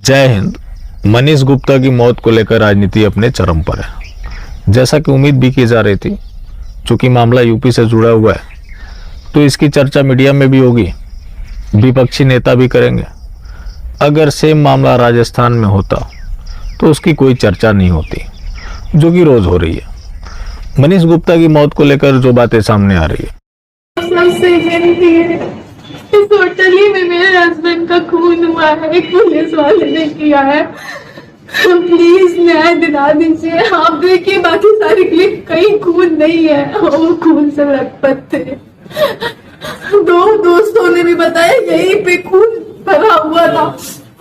जय हिंद। मनीष गुप्ता की मौत को लेकर राजनीति अपने चरम पर है। जैसा कि उम्मीद भी की जा रही थी, चूंकि मामला यूपी से जुड़ा हुआ है तो इसकी चर्चा मीडिया में भी होगी, विपक्षी नेता भी करेंगे। अगर सेम मामला राजस्थान में होता तो उसकी कोई चर्चा नहीं होती, जो कि रोज हो रही है। मनीष गुप्ता की मौत को लेकर जो बातें सामने आ रही है, इस होटल ही में मेरे हस्बैंड का खून हुआ है, एक पुलिस वाले ने किया है। प्लीज न्याय दिला दीजिए। आप देखिए बाकी सारी क्लिप, कहीं खून नहीं है, वो खून से लथपथ थे। दो दोस्तों ने भी बताया यहीं पे खून भरा हुआ था,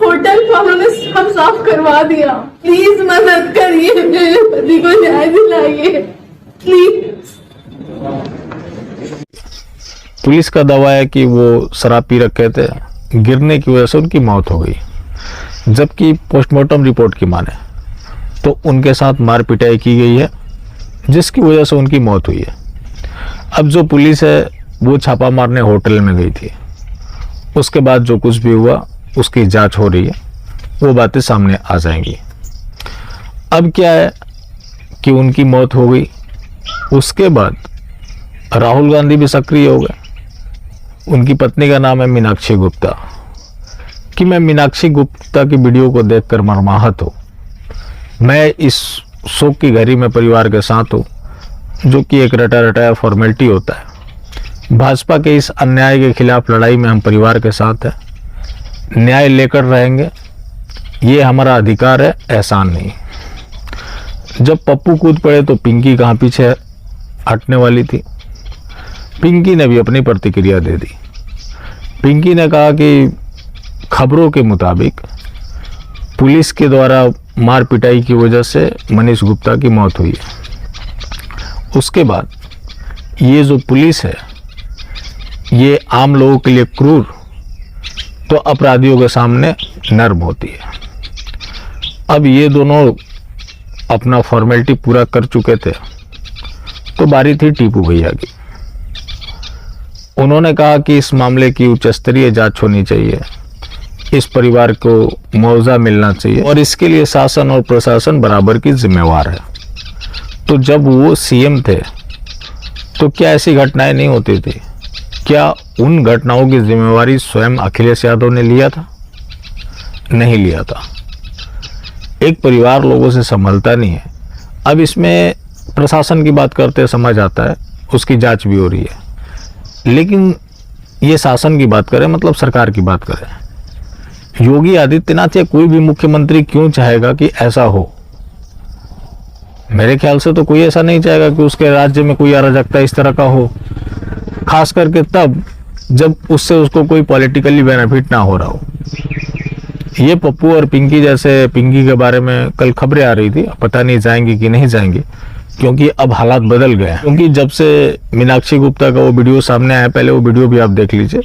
होटल वालों ने सब साफ करवा दिया। प्लीज मदद करिए, मेरे पति को न्याय दिलाइए प्लीज। पुलिस का दावा है कि वो शराब पी रखे थे, गिरने की वजह से उनकी मौत हो गई, जबकि पोस्टमार्टम रिपोर्ट की माने तो उनके साथ मार पिटाई की गई है, जिसकी वजह से उनकी मौत हुई है। अब जो पुलिस है वो छापा मारने होटल में गई थी, उसके बाद जो कुछ भी हुआ उसकी जांच हो रही है, वो बातें सामने आ जाएंगी। अब क्या है कि उनकी मौत हो गई, उसके बाद राहुल गांधी भी सक्रिय हो गए। उनकी पत्नी का नाम है मीनाक्षी गुप्ता। कि मैं मीनाक्षी गुप्ता की वीडियो को देखकर मर्माहत हूँ। मैं इस शोक की घड़ी में परिवार के साथ हूँ, जो कि एक रटा रटाया फॉर्मेलिटी होता है। भाजपा के इस अन्याय के खिलाफ लड़ाई में हम परिवार के साथ हैं, न्याय लेकर रहेंगे, ये हमारा अधिकार है, एहसान नहीं। जब पप्पू कूद पड़े तो पिंकी कहाँ पीछे हटने वाली थी। पिंकी ने भी अपनी प्रतिक्रिया दे दी। पिंकी ने कहा कि खबरों के मुताबिक पुलिस के द्वारा मार पिटाई की वजह से मनीष गुप्ता की मौत हुई है। उसके बाद ये जो पुलिस है ये आम लोगों के लिए क्रूर तो अपराधियों के सामने नर्म होती है। अब ये दोनों अपना फॉर्मेलिटी पूरा कर चुके थे तो बारी थी टीपू भैया की। उन्होंने कहा कि इस मामले की उच्च स्तरीय जांच होनी चाहिए, इस परिवार को मुआवजा मिलना चाहिए और इसके लिए शासन और प्रशासन बराबर की जिम्मेवार है। तो जब वो सीएम थे तो क्या ऐसी घटनाएं नहीं होती थी? क्या उन घटनाओं की जिम्मेवारी स्वयं अखिलेश यादव ने लिया था? नहीं लिया था। एक परिवार लोगों से संभलता नहीं है। अब इसमें प्रशासन की बात करते समझ आता है, उसकी जांच भी हो रही है, लेकिन ये शासन की बात करें, मतलब सरकार की बात करें, योगी आदित्यनाथ या कोई भी मुख्यमंत्री क्यों चाहेगा कि ऐसा हो? मेरे ख्याल से तो कोई ऐसा नहीं चाहेगा कि उसके राज्य में कोई अराजकता इस तरह का हो, खास करके तब जब उससे उसको कोई पॉलिटिकली बेनिफिट ना हो रहा हो। ये पप्पू और पिंकी जैसे, पिंकी के बारे में कल खबरें आ रही थी, पता नहीं जाएंगी कि नहीं जाएंगी, क्योंकि अब हालात बदल गए हैं। क्योंकि जब से मीनाक्षी गुप्ता का वो वीडियो सामने आया, पहले वो वीडियो भी आप देख लीजिए।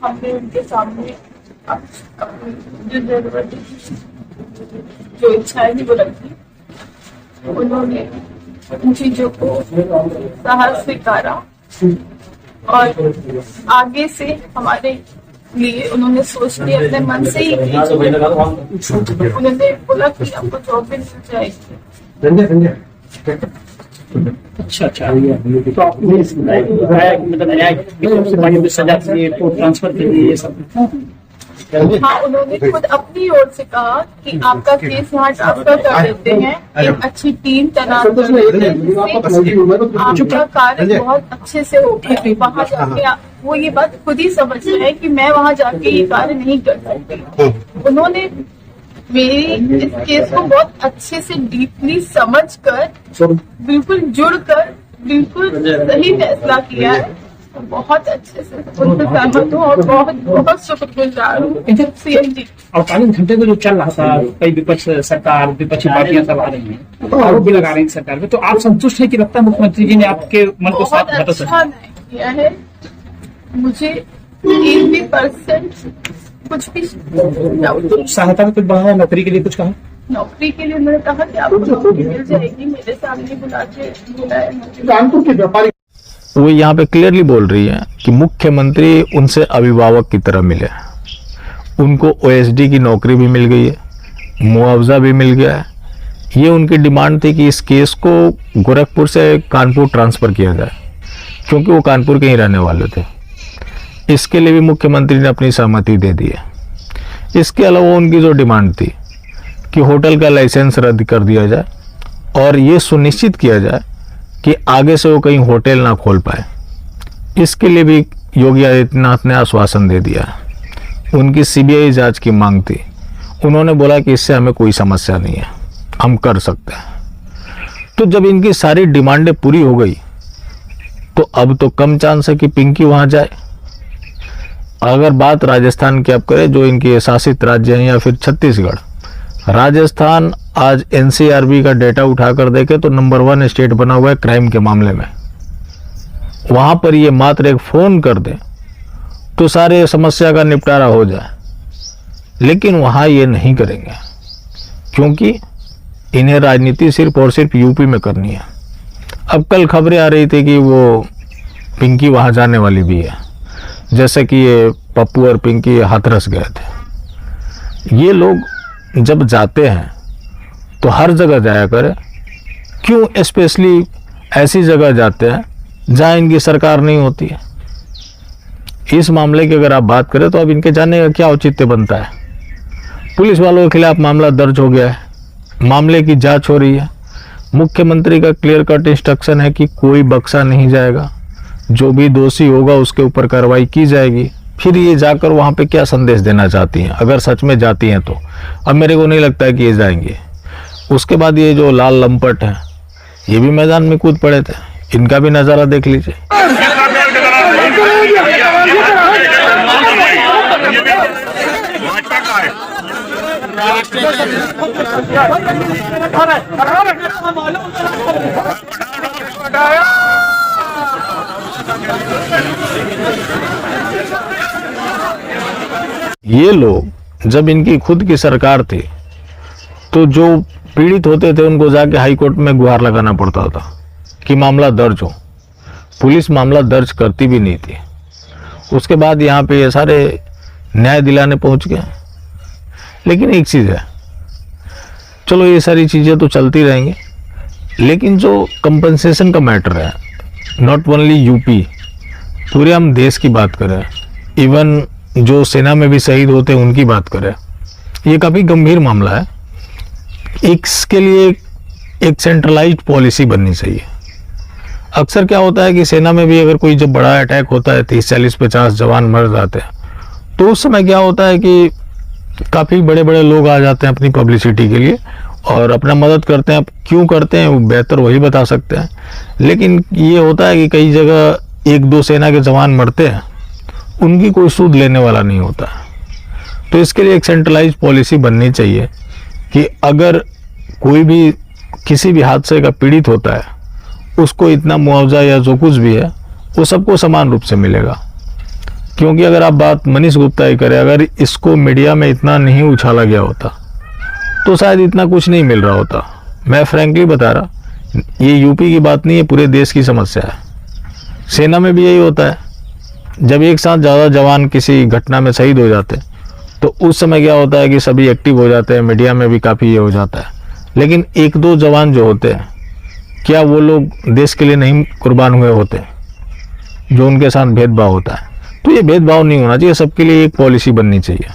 हमने उनके सामने जो जरूरत थी, जो इच्छाएं थी वो रखी। उन्होंने उन चीजों को साहस स्वीकारा और आगे से हमारे लिए उन्होंने सोच लिया, अपने मन से ही की। उन्होंने बोला कि आपको जॉब भी मिल जाएगी। अच्छा, तो आपने मतलब न्याय सजा के लिए ट्रांसफर के लिए ये सब? हाँ, उन्होंने खुद अपनी ओर से कहा कि आपका केस यहाँ ट्रांसफर कर देते हैं, एक अच्छी टीम तैनात कर देते हैं, जिससे आपका कार्य बहुत अच्छे से हो गया। वहाँ जाके वो ये बात खुद ही समझ रहे हैं कि मैं वहाँ जाके ये कार्य नहीं कर सकती। उन्होंने मेरी इस केस को बहुत अच्छे से डीपली समझकर, बिल्कुल जुड़कर, बिल्कुल सही फैसला किया है। बहुत अच्छे से उनसे सहमत हूँ और बहुत बहुत शुक्रगुजार हूँ सीएम जी। अड़तालीस घंटे में जो चल रहा था, कई विपक्षी पार्टियां सब आ रही हैं, आरोप भी लगा रही हैं सरकार पे, तो आप संतुष्ट है कि लगता है मुख्यमंत्री जी ने आपके मन को साफ अच्छा नहीं किया है? मुझे 80% कुछ भी सहायता में कुछ बढ़ा है? नौकरी के लिए कुछ कहा? नौकरी के लिए उन्होंने कहा कि आपको नौकरी मिल जाएगी। मेरे सामने बुलाया। वो यहाँ पे क्लियरली बोल रही है कि मुख्यमंत्री उनसे अभिभावक की तरह मिले, उनको ओएसडी की नौकरी भी मिल गई है, मुआवजा भी मिल गया है। ये उनकी डिमांड थी कि इस केस को गोरखपुर से कानपुर ट्रांसफ़र किया जाए, क्योंकि वो कानपुर के ही रहने वाले थे। इसके लिए भी मुख्यमंत्री ने अपनी सहमति दे दी है। इसके अलावा उनकी जो डिमांड थी कि होटल का लाइसेंस रद्द कर दिया जाए और ये सुनिश्चित किया जाए कि आगे से वो कहीं होटल ना खोल पाए, इसके लिए भी योगी आदित्यनाथ ने आश्वासन दे दिया है। उनकी सीबीआई जांच की मांग थी। उन्होंने बोला कि इससे हमें कोई समस्या नहीं है, हम कर सकते हैं। तो जब इनकी सारी डिमांडें पूरी हो गई तो अब तो कम चांस है कि पिंकी वहां जाए। अगर बात राजस्थान की आप करें, जो इनके शासित राज्य हैं, या फिर छत्तीसगढ़, राजस्थान आज एनसीआरबी का डेटा उठाकर देखे तो नंबर 1 स्टेट बना हुआ है क्राइम के मामले में। वहां पर ये मात्र एक फोन कर दे तो सारे समस्या का निपटारा हो जाए, लेकिन वहां ये नहीं करेंगे, क्योंकि इन्हें राजनीति सिर्फ और सिर्फ यूपी में करनी है। अब कल खबरें आ रही थी कि वो पिंकी वहां जाने वाली भी है, जैसे कि ये पप्पू और पिंकी हाथरस गए थे। ये लोग जब जाते हैं तो हर जगह जाया करें, क्यों स्पेशली ऐसी जगह जाते हैं जहां इनकी सरकार नहीं होती है। इस मामले की अगर आप बात करें तो अब इनके जाने का क्या औचित्य बनता है। पुलिस वालों के खिलाफ मामला दर्ज हो गया है, मामले की जांच हो रही है। मुख्यमंत्री का क्लियर कट इंस्ट्रक्शन है कि कोई बख्शा नहीं जाएगा, जो भी दोषी होगा उसके ऊपर कार्रवाई की जाएगी। फिर ये जाकर वहां पे क्या संदेश देना चाहती हैं, अगर सच में जाती हैं तो। अब मेरे को नहीं लगता है कि ये जाएंगे। उसके बाद ये जो लाल लंपट हैं, ये भी मैदान में कूद पड़े थे, इनका भी नज़ारा देख लीजिए। ये लोग जब इनकी खुद की सरकार थी तो जो पीड़ित होते थे उनको जाके हाई कोर्ट में गुहार लगाना पड़ता था कि मामला दर्ज हो। पुलिस मामला दर्ज करती भी नहीं थी। उसके बाद यहाँ पे ये सारे न्याय दिलाने पहुंच गए। लेकिन एक चीज़ है, चलो ये सारी चीज़ें तो चलती रहेंगी, लेकिन जो कंपनसेशन का मैटर है, नॉट ओनली यूपी, पूरे हम देश की बात करें, इवन जो सेना में भी शहीद होते हैं उनकी बात करें, ये काफ़ी गंभीर मामला है। इसके लिए एक सेंट्रलाइज्ड पॉलिसी बननी चाहिए। अक्सर क्या होता है कि सेना में भी अगर कोई जब बड़ा अटैक होता है, 30, 40, 50 जवान मर जाते हैं, तो उस समय क्या होता है कि काफ़ी बड़े बड़े लोग आ जाते हैं अपनी पब्लिसिटी के लिए और अपना मदद करते हैं। अब क्यों करते हैं वो बेहतर वही बता सकते हैं। लेकिन ये होता है कि कई जगह 1-2 सेना के जवान मरते हैं, उनकी कोई सूद लेने वाला नहीं होता। तो इसके लिए एक सेंट्रलाइज्ड पॉलिसी बननी चाहिए कि अगर कोई भी किसी भी हादसे का पीड़ित होता है, उसको इतना मुआवजा या जो कुछ भी है वो सबको समान रूप से मिलेगा। क्योंकि अगर आप बात मनीष गुप्ता ही करें, अगर इसको मीडिया में इतना नहीं उछाला गया होता तो शायद इतना कुछ नहीं मिल रहा होता। मैं फ्रैंकली बता रहा, ये यूपी की बात नहीं है, पूरे देश की समस्या है। सेना में भी यही होता है, जब एक साथ ज़्यादा जवान किसी घटना में शहीद हो जाते हैं तो उस समय क्या होता है कि सभी एक्टिव हो जाते हैं, मीडिया में भी काफ़ी ये हो जाता है। लेकिन 1-2 जवान जो होते हैं, क्या वो लोग देश के लिए नहीं कुर्बान हुए होते, जो उनके साथ भेदभाव होता है? तो ये भेदभाव नहीं होना चाहिए, सबके लिए एक पॉलिसी बननी चाहिए।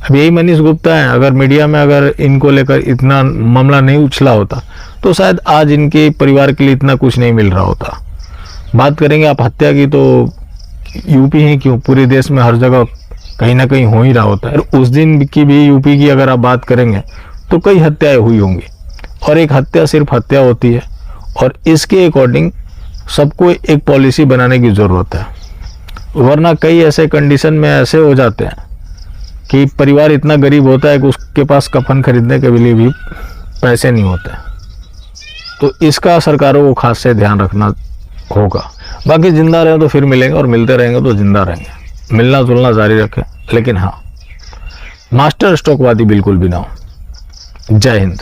अब यही मनीष गुप्ता है, अगर मीडिया में अगर इनको लेकर इतना मामला नहीं उछला होता तो शायद आज इनके परिवार के लिए इतना कुछ नहीं मिल रहा होता। बात करेंगे आप हत्या की, तो यूपी ही क्यों, पूरे देश में हर जगह कहीं ना कहीं हो ही रहा होता है। उस दिन की भी यूपी की अगर आप बात करेंगे तो कई हत्याएं हुई होंगी, और एक हत्या सिर्फ हत्या होती है, और इसके अकॉर्डिंग सबको एक पॉलिसी बनाने की ज़रूरत है। वरना कई ऐसे कंडीशन में ऐसे हो जाते हैं कि परिवार इतना गरीब होता है कि उसके पास कफन खरीदने के लिए भी पैसे नहीं होते। तो इसका सरकारों को खास से ध्यान रखना होगा। बाकी जिंदा रहे तो फिर मिलेंगे, और मिलते रहेंगे तो जिंदा रहेंगे। मिलना जुलना जारी रखें, लेकिन हाँ, मास्टर स्ट्रोकवादी बिल्कुल भी ना हो। जय हिंद।